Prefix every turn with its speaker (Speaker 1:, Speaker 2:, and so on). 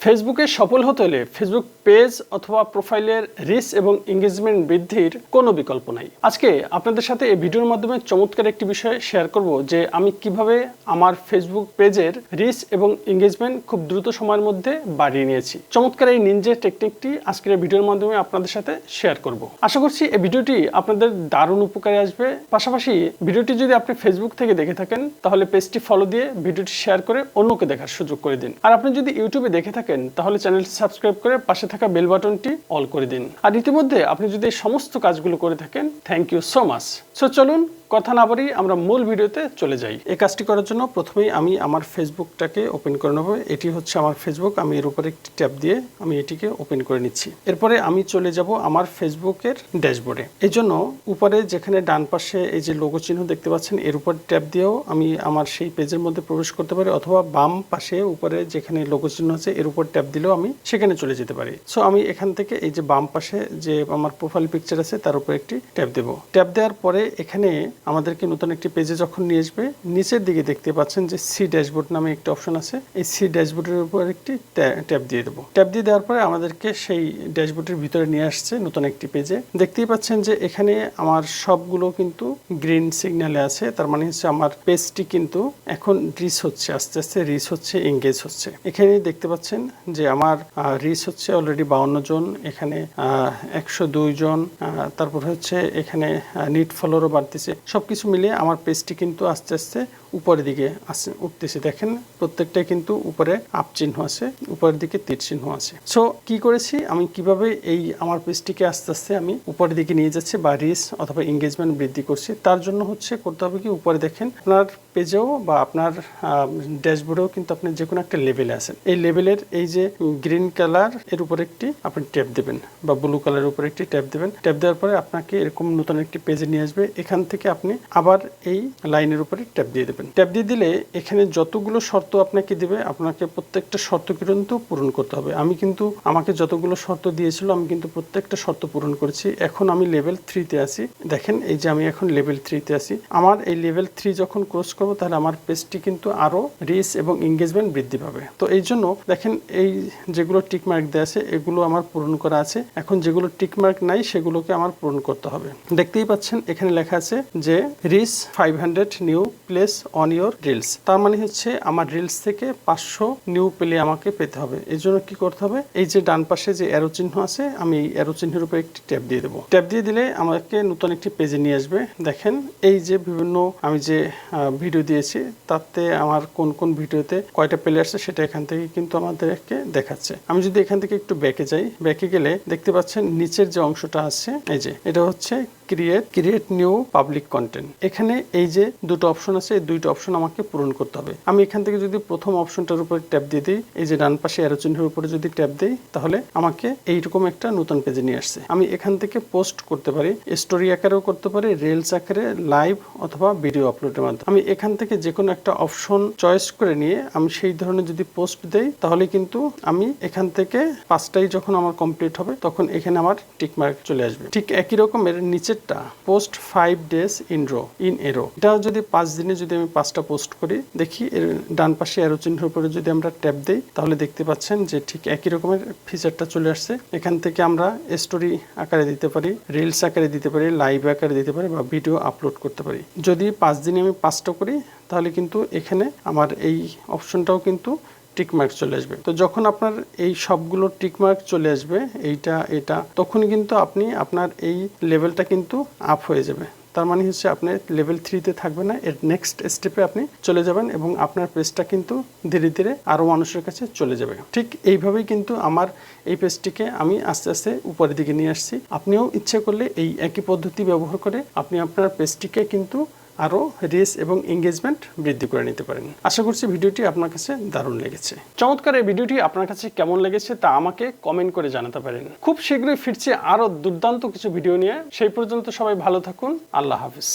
Speaker 1: ফেসবুকে সফল হতে হলে ফেসবুক পেজ অথবা প্রোফাইলের রিচ এবং এঙ্গেজমেন্ট বৃদ্ধির কোনো বিকল্প নাই। আজকে আপনাদের সাথে এই ভিডিওর মাধ্যমে চমৎকার একটি বিষয় শেয়ার করব যে আমি কিভাবে আমার ফেসবুক পেজের রিচ এবং এঙ্গেজমেন্ট খুব দ্রুত সময়ের মধ্যে বাড়িয়ে নিয়েছি। চমৎকার এই নিনজা টেকনিকটি আজকের ভিডিওর মাধ্যমে আপনাদের সাথে শেয়ার করব। আশা করছি এই ভিডিওটি আপনাদের দারুণ উপকারে আসবে। পাশাপাশি ভিডিওটি যদি আপনি ফেসবুক থেকে দেখে থাকেন তাহলে পেজটি ফলো দিয়ে ভিডিওটি শেয়ার করে অন্যকে দেখার সুযোগ করে দিন। আর আপনি যদি ইউটিউবে দেখে থাকেন তাহলে চ্যানেলটি সাবস্ক্রাইব করে পাশে থাকা বেল বাটনটি অল করে দিন। আর ইতিমধ্যে আপনি যদি এই সমস্ত কাজগুলো করে থাকেন, thank you so much. So চলুন কথা না বাড়িয়ে আমরা মূল ভিডিওতে চলে যাই। এই কাজটি করার জন্য প্রথমেই আমি আমার ফেসবুকটাকে ওপেন করে নেব। এটি হচ্ছে আমার ফেসবুক। আমি এর উপরে একটি ট্যাব দিয়ে আমি এটিকে ওপেন করে নিচ্ছি। এরপরে আমি চলে যাব আমার ফেসবুকের ড্যাশবোর্ডে। এই জন্য উপরে যেখানে ডান পাশে এই যে লোগো চিহ্ন দেখতে পাচ্ছেন, এর উপর ট্যাব দিয়েও আমি আমার সেই পেজের মধ্যে প্রবেশ করতে পারি, অথবা বাম পাশে উপরে যেখানে লোগো চিহ্ন আছে এর উপর ট্যাব দিলেও আমি সেখানে চলে যেতে পারি। সো আমি এখান থেকে এই যে বাম পাশে যে আমার প্রোফাইল পিকচার আছে তার উপর একটি ট্যাব দেব। ট্যাব দেওয়ার পরে এখানে আমাদেরকে নতুন একটি পেজে যখন নিয়ে আসবে, নিচের দিকে দেখতে পাচ্ছেন যে সি ড্যাশবোর্ড নামে একটা অপশন আছে। এই সি ড্যাশবোর্ডের উপর একটি ট্যাব দিয়ে দেবো। ট্যাব দিয়ে দেওয়ার পরে আমাদেরকে সেই ড্যাশবোর্ডের ভিতরে নিয়ে আসছে নতুন একটি পেজে। দেখতেই পাচ্ছেন যে এখানে আমার সবগুলো কিন্তু গ্রিন সিগন্যালে আছে। তার মানে হচ্ছে আমার পেজটি কিন্তু এখন রিচ হচ্ছে, আস্তে আস্তে রিচ হচ্ছে, এঙ্গেজ হচ্ছে। এখানে দেখতে পাচ্ছেন যে আমার রিচ হচ্ছে অলরেডি 52 জন, এখানে 102 জন, তারপর হচ্ছে এখানে নিট ফলোয়ারও বাড়তেছে। সবকিছু মিলিয়ে আমার পেজটি কিন্তু আস্তে আস্তে উপরের দিকে উঠতেছে। দেখেন প্রত্যেকটাই কিন্তু উপরে আপ চিহ্ন আছে, উপরের দিকে তীর চিহ্ন আছে। সো কি করেছি, আমি কিভাবে এই আমার পেজটিকে আস্তে আস্তে আমি উপরের দিকে নিয়ে যাচ্ছি বা রিচ অথবা এঙ্গেজমেন্ট বৃদ্ধি করছি, তার জন্য হচ্ছে করতে হবে কি, উপরে দেখেন আপনার পেজেও বা আপনার ড্যাশবোর্ডেও কিন্তু আপনি যে কোনো একটা লেভেলে আছেন। এই লেভেলের এই যে গ্রিন কালার এর উপর একটি আপনি ট্যাব দেবেন বা ব্লু কালারের উপর একটি ট্যাব দেবেন। ট্যাব দেওয়ার পরে আপনাকে এরকম নতুন একটি পেজে নিয়ে আসবে। এখান থেকে আপনি আবার এই লাইনের উপরে ট্যাব দিয়ে দেবেন। ট্যাব দিয়ে দিলে এখানে যতগুলো শর্ত আপনাকে দিবে, আপনাকে প্রত্যেকটা শর্ত কিন্তু পূরণ করতে হবে। আমি কিন্তু আমাকে যতগুলো শর্ত দিয়েছিল আমি কিন্তু প্রত্যেকটা শর্ত পূরণ করেছি। এখন আমি লেভেল 3-তে আছি। দেখেন এই যে আমি এখন লেভেল 3-তে আছি। আমার এই লেভেল 3 যখন ক্রস করবো তাহলে আমার পেজটি কিন্তু আরো রিচ এবং এঙ্গেজমেন্ট বৃদ্ধি পাবে। তো এই জন্য দেখেন এই যেগুলো টিক মার্ক দেওয়া আছে এগুলো আমার পূরণ করা আছে। এখন যেগুলো টিক মার্ক নাই সেগুলোকে আমার পূরণ করতে হবে। দেখতেই পাচ্ছেন এখানে লেখা আছে যে reach 500 new place on your reels. তার মানে হচ্ছে আমার রিলস থেকে 500 নিউ প্লে আমাকে পেতে হবে। এই জন্য কি করতে হবে, এই যে ডান পাশে যে অ্যারো চিহ্ন আছে আমি এই অ্যারো চিহ্নের উপর একটি ট্যাব দিয়ে দেবো। ট্যাব দিয়ে দিলে আমাকে নতুন একটি পেজে নিয়ে আসবে। দেখেন এই যে বিভিন্ন আমি যে ভিডিও দিয়েছি তাতে আমার কোন কোন ভিডিওতে কয়টা প্লে আসছে সেটা এখান থেকে কিন্তু আমাদেরকে দেখাচ্ছে। আমি যদি এখান থেকে একটু ব্যাকে যাই, ব্যাকে গেলে দেখতে পাচ্ছেন নিচের যে অংশটা আছে এই যে এটা হচ্ছে ক্রিয়েট নিউ পাবলিক কন্টেন্ট। এখানে এই যে দুটো অপশন আছে, এই দুইটা অপশন আমাকে পূরণ করতে হবে। আমি এখান থেকে যদি প্রথম অপশনটার উপরে ট্যাব দিয়ে দিই, এই যে ডান পাশে অ্যারো চিহ্নের উপরে যদি ট্যাব দিই তাহলে আমাকে এইরকম একটা নতুন পেজে নিয়ে আসছে। আমি এখান থেকে পোস্ট করতে পারি, স্টোরি আকারেও করতে পারি, রিলস আকারে, লাইভ অথবা ভিডিও আপলোডের মাধ্যমে। আমি এখান থেকে যে কোনো একটা অপশন চয়েস করে নিয়ে আমি সেই ধরনের যদি পোস্ট দেই তাহলে কিন্তু আমি এখান থেকে 5টাই যখন আমার কমপ্লিট হবে তখন এখানে আমার টিক মার্ক চলে আসবে। ঠিক একই রকমের নিচেরটা পোস্ট 5 ডেজ ইন এরো, এটা যদি 5 দিনে যদি আমি 5টা পোস্ট করি, দেখি এর ডান পাশে অ্যারো চিহ্নের উপরে যদি আমরা ট্যাব দেই তাহলে দেখতে পাচ্ছেন যে ঠিক একই রকমের ফিচারটা চলে আসছে। এখান থেকে আমরা স্টোরি আকারে দিতে পারি, রিলস আকারে দিতে পারি, লাইভ আকারে দিতে পারি বা ভিডিও আপলোড করতে পারি। যদি 5 দিনে আমি 5টা করি তাহলে কিন্তু এখানে আমার এই অপশনটাও কিন্তু টিকমার্ক চলে আসবে। তো যখন আপনার এই সবগুলো টিকমার্ক চলে আসবে এটা তখনই কিন্তু আপনি আপনার এই লেভেলটা কিন্তু আপ হয়ে যাবে। তার মানে হচ্ছে আপনি লেভেল 3-তে থাকবে না, এর নেক্সট স্টেপে আপনি চলে যাবেন এবং আপনার পেজটা কিন্তু ধীরে ধীরে আরও মানুষের কাছে চলে যাবে। ঠিক এইভাবেই কিন্তু আমার এই পেজটিকে আমি আস্তে আস্তে উপরের দিকে নিয়ে আসছি। আপনিও ইচ্ছে করলে এই একই পদ্ধতি ব্যবহার করে আপনি আপনার পেজটিকে কিন্তু আরও রিচ এবং এঙ্গেজমেন্ট বৃদ্ধি করে নিতে পারেন। আশা করছি ভিডিওটি আপনার কাছে দারুণ লেগেছে। চমৎকার এই ভিডিওটি আপনার কাছে কেমন লেগেছে তা আমাকে কমেন্ট করে জানাতে পারেন। খুব শীঘ্রই ফিরছি আরও দুর্দান্ত কিছু ভিডিও নিয়ে। সেই পর্যন্ত সবাই ভালো থাকুন। আল্লাহ হাফিজ।